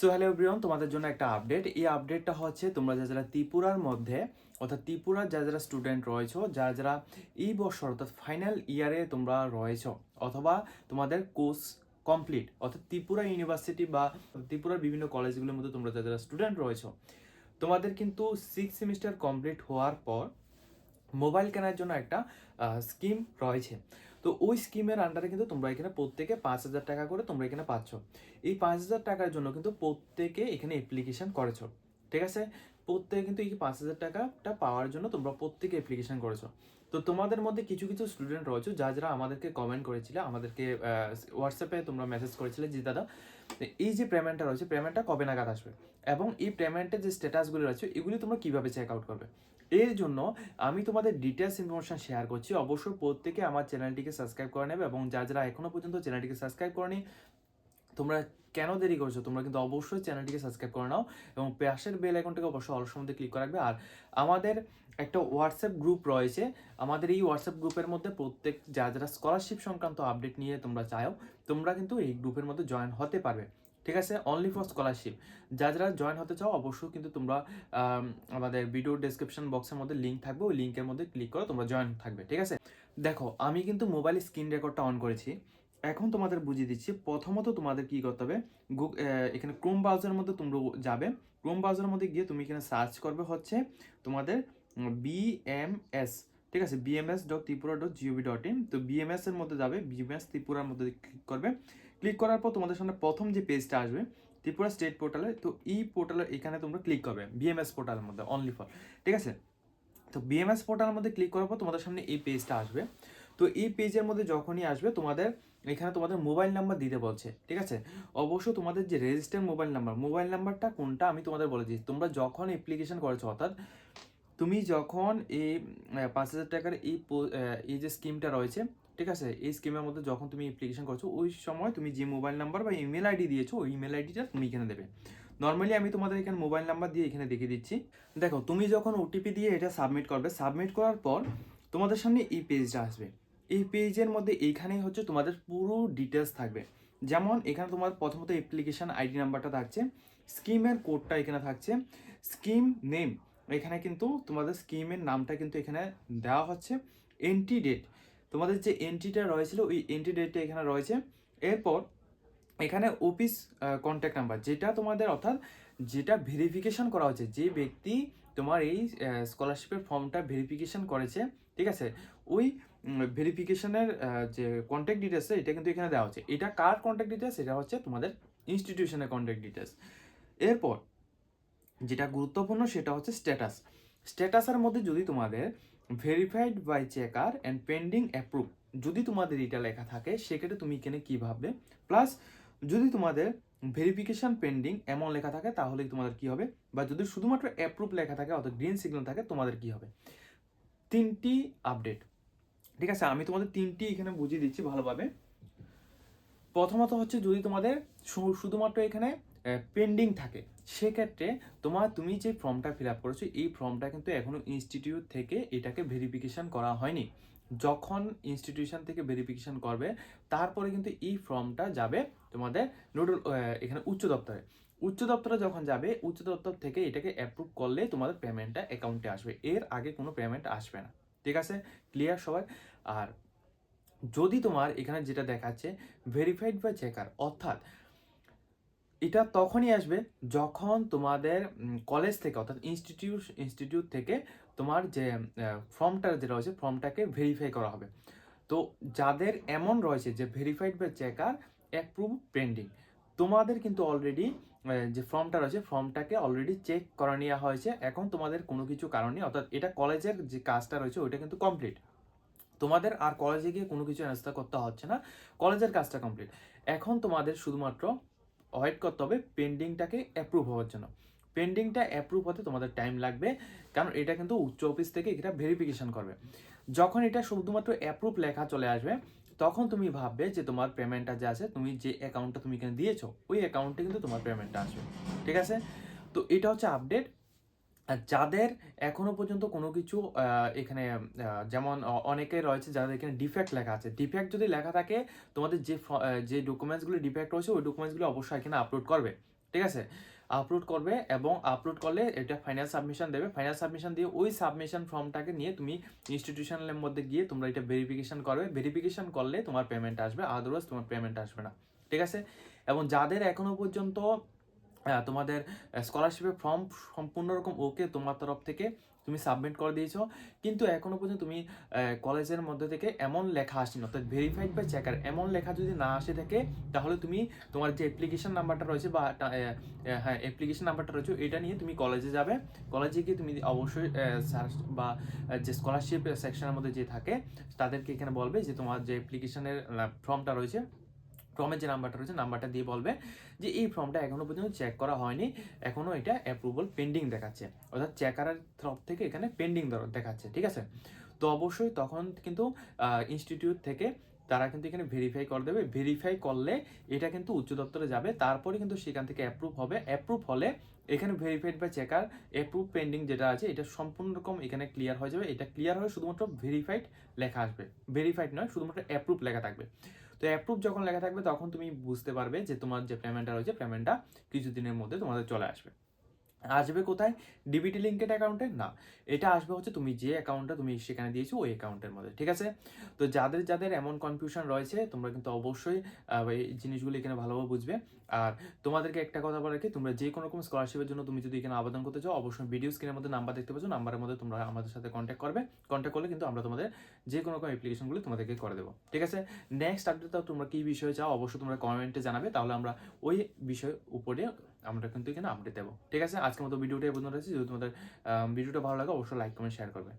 So hello everyone, তোমাদের জন্য একটা আপডেট। এই আপডেটটা হচ্ছে তোমরা যারা ত্রিপুরার মধ্যে অর্থাৎ ত্রিপুরার যারা স্টুডেন্ট রয়েছো, যারা এই বছর অর্থাৎ ফাইনাল ইয়ারে তোমরা রয়েছো অথবা তোমাদের কোর্স কমপ্লিট অর্থাৎ ত্রিপুরা ইউনিভার্সিটি বা ত্রিপুরার বিভিন্ন কলেজগুলোর মধ্যে তোমরা যারা স্টুডেন্ট রয়েছো, তোমাদের কিন্তু 6 সেমিস্টার কমপ্লিট হওয়ার পর মোবাইল কেনার জন্য একটা স্কিম রয়েছে। তো ওই স্কিমের আন্ডারে কিন্তু তোমরা এখানে প্রত্যেকে 5,000 টাকা করে তোমরা এখানে পাচ্ছ। এই 5,000 টাকার জন্য কিন্তু প্রত্যেকে এখানে অ্যাপ্লিকেশন করেছো, ঠিক আছে? প্রত্যেকে কিন্তু এই 5,000 টাকাটা পাওয়ার জন্য তোমরা প্রত্যেকে অ্যাপ্লিকেশন করেছো। তো তোমাদের মধ্যে কিছু কিছু স্টুডেন্ট রয়েছে যারা আমাদেরকে কমেন্ট করেছিলে, আমাদেরকে হোয়াটসঅ্যাপে তোমরা মেসেজ করেছিলে যে দাদা এই যে পেমেন্টটা রয়েছে, পেমেন্টটা কবে নাগাদ আসবে এবং এই পেমেন্টের যে স্ট্যাটাসগুলো রয়েছে এগুলি তোমরা কিভাবে চেক আউট করবে। এর জন্য আমি তোমাদের ডিটেলস ইনফরমেশন শেয়ার করছি। অবশ্যই প্রত্যেকে আমার চ্যানেলটিকে সাবস্ক্রাইব করে নেবে এবং যারা এখনো পর্যন্ত চ্যানেলটিকে সাবস্ক্রাইব করনি তোমরা কেন দেরি করছো, তোমরা কিন্তু অবশ্যই চ্যানেলটিকে সাবস্ক্রাইব করে নাও এবং পাশের বেল আইকনটাকে অবশ্যই অলস মধ্যে ক্লিক করে রাখবে। আর আমাদের একটা হোয়াটসঅ্যাপ গ্রুপ রয়েছে, আমাদের এই হোয়াটসঅ্যাপ গ্রুপের মধ্যে প্রত্যেক যারা স্কলারশিপ সংক্রান্ত আপডেট নিয়ে তোমরা চাও, তোমরা কিন্তু এই গ্রুপের মধ্যে জয়েন হতে পারবে, ঠিক আছে? Only for scholarship. যারা জয়েন হতে চাও অবশ্যই কিন্তু তোমরা আমাদের ভিডিও ডেসক্রিপশন বক্সের মধ্যে লিঙ্ক থাকবে, ওই লিঙ্কের মধ্যে ক্লিক করে তোমরা জয়েন থাকবে, ঠিক আছে? দেখো আমি কিন্তু মোবাইল স্ক্রিন রেকর্ডটা অন করেছি। এখন তোমাদের বুঝিয়ে দিচ্ছি। প্রথমত তোমাদের কি করতে হবে, এখানে ক্রোম ব্রাউজারের মধ্যে তোমরা যাবে। ক্রোম ব্রাউজারের মধ্যে গিয়ে তুমি এখানে সার্চ করবে হচ্ছে তোমাদের বিএমএস, ঠিক আছে? bms.tripura.gov.in। তো বিএমএস এর মধ্যে যাবে, বিএমএস ত্রিপুরার মধ্যে ক্লিক করবে। ক্লিক করার পর তোমাদের সামনে প্রথম যে পেজটা আসবে ত্রিপুরা স্টেট পোর্টালে, তো এই পোর্টালে এখানে তোমরা ক্লিক করবে বিএমএস পোর্টালের মধ্যে অনলি ফর, ঠিক আছে? তো বিএমএস পোর্টালের মধ্যে ক্লিক করার পর তোমাদের সামনে এই পেজটা আসবে। তো এই পেজের মধ্যে যখনই আসবে তোমাদের এখানে তোমাদের মোবাইল নাম্বার দিতে বলছে, ঠিক আছে? অবশ্য তোমাদের যে রেজিস্টার মোবাইল নাম্বারটা কোনটা আমি তোমাদের বলে দিচ্ছি। তোমরা যখন অ্যাপ্লিকেশন করেছো অর্থাৎ তুমি যখন এই 5,000 টাকার এই যে স্কিমটা রয়েছে, ঠিক আছে, এই স্কিমের মধ্যে যখন তুমি অ্যাপ্লিকেশন করছো ওই সময় তুমি যে মোবাইল নাম্বার বা ইমেল আইডি দিয়েছো ওই ইমেল আইডিটা তুমি এখানে দেবে। নর্মালি আমি তোমাদের এখানে মোবাইল নাম্বার দিয়ে এখানে দেখিয়ে দিচ্ছি। দেখো তুমি যখন ওটিপি দিয়ে এটা সাবমিট করবে, সাবমিট করার পর তোমাদের সামনে এই পেজটা আসবে। এই পেজের মধ্যে এইখানেই হচ্ছে তোমাদের পুরো ডিটেলস থাকবে। যেমন এখানে তোমার প্রথমত অ্যাপ্লিকেশন আইডি নাম্বারটা থাকছে, স্কিমের কোডটা এখানে থাকছে, স্কিম নেম এখানে কিন্তু তোমাদের স্কিমের নামটা কিন্তু এখানে দেওয়া হচ্ছে, এন্ট্রি ডেট তোমাদের যে এন্ট্রিটা রয়েছিল ওই এন্ট্রি ডেটটা এখানে রয়েছে। এরপর এখানে অফিস কন্ট্যাক্ট নাম্বার যেটা তোমাদের অর্থাৎ যেটা ভেরিফিকেশন করা হচ্ছে, যে ব্যক্তি তোমার এই স্কলারশিপের ফর্মটা ভেরিফিকেশন করেছে, ঠিক আছে? ওই ভেরিফিকেশনের যে কন্ট্যাক্ট ডিটেলস এটা কিন্তু এখানে দেওয়া হচ্ছে। এটা কার কন্ট্যাক্ট ডিটেলস? এটা হচ্ছে তোমাদের ইনস্টিটিউশনের কন্ট্যাক্ট ডিটেলস। এরপর যেটা গুরুত্বপূর্ণ সেটা হচ্ছে স্ট্যাটাস। স্ট্যাটাসের মধ্যে যদি তোমাদের verified by checker and pending approve যদি তোমাদের এটা লেখা থাকে সেক্ষেত্রে তুমি এখানে কী ভাববে, প্লাস যদি তোমাদের ভেরিফিকেশন পেন্ডিং এমন লেখা থাকে তাহলে তোমাদের কি হবে, বা যদি শুধুমাত্র অ্যাপ্রুভ লেখা থাকে অর্থাৎ গ্রিন সিগন্যাল থাকে তোমাদের কি হবে। তিনটি আপডেট, ঠিক আছে? আমি তোমাদের তিনটি এখানে বুঝিয়ে দিচ্ছি ভালোভাবে। প্রথমত হচ্ছে যদি তোমাদের শুধুমাত্র এখানে পেন্ডিং থাকে সেক্ষেত্রে তুমি যে ফর্মটা ফিল আপ করেছো এই ফর্মটা কিন্তু এখনো ইনস্টিটিউট থেকে এটাকে ভেরিফিকেশন করা হয়নি। যখন ইনস্টিটিউশন থেকে ভেরিফিকেশন করবে তারপরে কিন্তু এই ফর্মটা যাবে তোমাদের নোডাল এখানে উচ্চ দপ্তরে। উচ্চ দপ্তরে যখন যাবে উচ্চ দপ্তর থেকে এটাকে অ্যাপ্রুভ করলে তোমাদের পেমেন্টটা অ্যাকাউন্টে আসবে, এর আগে কোনো পেমেন্ট আসবে না, ঠিক আছে? ক্লিয়ার সবাই? আর যদি তোমার এখানে যেটা দেখাচ্ছে ভেরিফাইড বাই চেকার, অর্থাৎ এটা তখনই আসবে যখন তোমাদের কলেজ থেকে অর্থাৎ ইনস্টিটিউট থেকে তোমার যে ফর্মটা যে রয়েছে ফর্মটাকে ভেরিফাই করা হবে। তো যাদের এমন রয়েছে যে verified by checker approve pending, তোমাদের কিন্তু অলরেডি যে ফর্মটা রয়েছে ফর্মটাকে অলরেডি চেক করা নেওয়া হয়েছে। এখন তোমাদের কোনো কিছু কারণে অর্থাৎ এটা কলেজের যে কাজটা রয়েছে ওইটা কিন্তু কমপ্লিট, তোমাদের আর কলেজে গিয়ে কোনো কিছু অ্যান্সার করতে হচ্ছে না, কলেজের কাজটা কমপ্লিট। এখন তোমাদের শুধুমাত্র ওয়েট করতে হবে পেন্ডিংটাকে অ্যাপ্রুভ হওয়ার জন্য। পেন্ডিংটা অ্যাপ্রুভ হতে তোমাদের টাইম লাগবে, কারণ এটা কিন্তু উচ্চ অফিস থেকে এটা ভেরিফিকেশন করবে। যখন এটা শুধুমাত্র অ্যাপ্রুভ লেখা চলে আসবে তখন তুমি ভাববে যে তোমার পেমেন্টটা যে আছে তুমি যে অ্যাকাউন্টটা তুমি এখানে দিয়েছো ওই অ্যাকাউন্টে কিন্তু তোমার পেমেন্টটা আসবে, ঠিক আছে? তো এটা হচ্ছে আপডেট। আর যাদের এখনো পর্যন্ত কোনো কিছু এখানে যেমন অনেকে রয়েছে যাদের এখানে ডিফেক্ট লেখা আছে, ডিফেক্ট যদি লেখা থাকে তোমাদের যে যে ডকুমেন্টসগুলো ডিফেক্ট রয়েছে ওই ডকুমেন্টসগুলো অবশ্যই এখানে আপলোড করবে। ঠিক আছে, আপলোড করবে এবং আপলোড করলে এটা ফাইনাল সাবমিশন দেবে। ফাইনাল সাবমিশন দিয়ে ওই সাবমিশন ফর্মটাকে নিয়ে তুমি ইনস্টিটিউশনের মধ্যে গিয়ে তোমরা এটা ভেরিফিকেশন করবে। ভেরিফিকেশন করলে তোমার পেমেন্ট আসবে, আদারওয়াইজ তোমার পেমেন্ট আসবে না। ঠিক আছে, এবং যাদের এখনো পর্যন্ত তোমাদের স্কলারশিপের ফর্ম সম্পূর্ণ রকম ওকে তোমার তরফ থেকে তুমি সাবমিট করে দিয়েছো, কিন্তু এখনো পর্যন্ত তুমি কলেজের মধ্যে থেকে এমন লেখা আসেনি, অর্থাৎ ভেরিফাইড বাই চেকার এমন লেখা যদি না আসে থাকে, তাহলে তুমি তোমার যে অ্যাপ্লিকেশন নাম্বারটা রয়েছে বা হ্যাঁ অ্যাপ্লিকেশন নাম্বারটা রয়েছে এটা নিয়ে তুমি কলেজে যাবে। কলেজে গিয়ে তুমি অবশ্যই সার্চ বা যে স্কলারশিপ সেকশনের মধ্যে যে থাকে তাদেরকে এখানে বলবে যে তোমার যে অ্যাপ্লিকেশনের ফর্মটা রয়েছে, ফর্মের যে নাম্বারটা রয়েছে নাম্বারটা দিয়ে বলবে যে এই ফর্মটা এখনো পর্যন্ত চেক করা হয়নি, এখনো এটা অ্যাপ্রুভাল পেন্ডিং দেখাচ্ছে, অর্থাৎ চেকারের তরফ থেকে এখানে পেন্ডিং দেখাচ্ছে। ঠিক আছে, তো অবশ্যই তখন কিন্তু ইনস্টিটিউট থেকে তারা কিন্তু এখানে ভেরিফাই করে দেবে। ভেরিফাই করলে এটা কিন্তু উচ্চ দপ্তরে যাবে, তারপরে কিন্তু সেখান থেকে অ্যাপ্রুভ হবে। অ্যাপ্রুভ হলে এখানে verified by checker approve pending যেটা আছে এটা সম্পূর্ণ রকম এখানে ক্লিয়ার হয়ে যাবে। এটা ক্লিয়ার হয়ে শুধুমাত্র ভেরিফাইড লেখা আসবে, ভেরিফাইড নয়, শুধুমাত্র অ্যাপ্রুভ লেখা থাকবে। তো অ্যাপ্রুভ যখন লেখা থাকবে তখন তুমি বুঝতে পারবে যে তোমার যে পেমেন্টটা রয়েছে পেমেন্টটা কিছুদিনের মধ্যে তোমাদের চলে আসবে। আসবে কোথায়? ডিবিটি লিঙ্কেড অ্যাকাউন্টে না, এটা আসবে হচ্ছে তুমি যে অ্যাকাউন্টটা তুমি সেখানে দিয়েছো ওই অ্যাকাউন্টের মধ্যে। ঠিক আছে, তো যাদের যাদের এমন কনফিউশন রয়েছে তোমরা কিন্তু অবশ্যই এই জিনিসগুলো এখানে ভালোভাবে বুঝবে। আর তোমাদেরকে একটা কথা বলে রাখি, তোমরা যে কোনো রকম স্কলারশিপের জন্য তুমি যদি এখানে আবেদন করতে চাও অবশ্যই ভিডিও স্ক্রিনের মধ্যে নাম্বার দেখতে পাচ্ছ, নাম্বারের মধ্যে তোমরা আমাদের সাথে কন্ট্যাক্ট করবে। কন্ট্যাক্ট করলে কিন্তু আমরা তোমাদের যে কোনো রকম অ্যাপ্লিকেশনগুলো তোমাদেরকে করে দেবো। ঠিক আছে, নেক্সট আপডেট তোমরা কী বিষয়ে চাও অবশ্যই তোমরা কমেন্টে জানাবে, তাহলে আমরা ওই বিষয়ের উপরে আমরা কিন্তু এখানে আপডেট দেবো। ঠিক আছে, আজকের মতো ভিডিওটা এই পর্যন্ত রয়েছে। যদি তোমাদের ভিডিওটা ভালো লাগে অবশ্যই লাইক কমেন্ট শেয়ার করবে।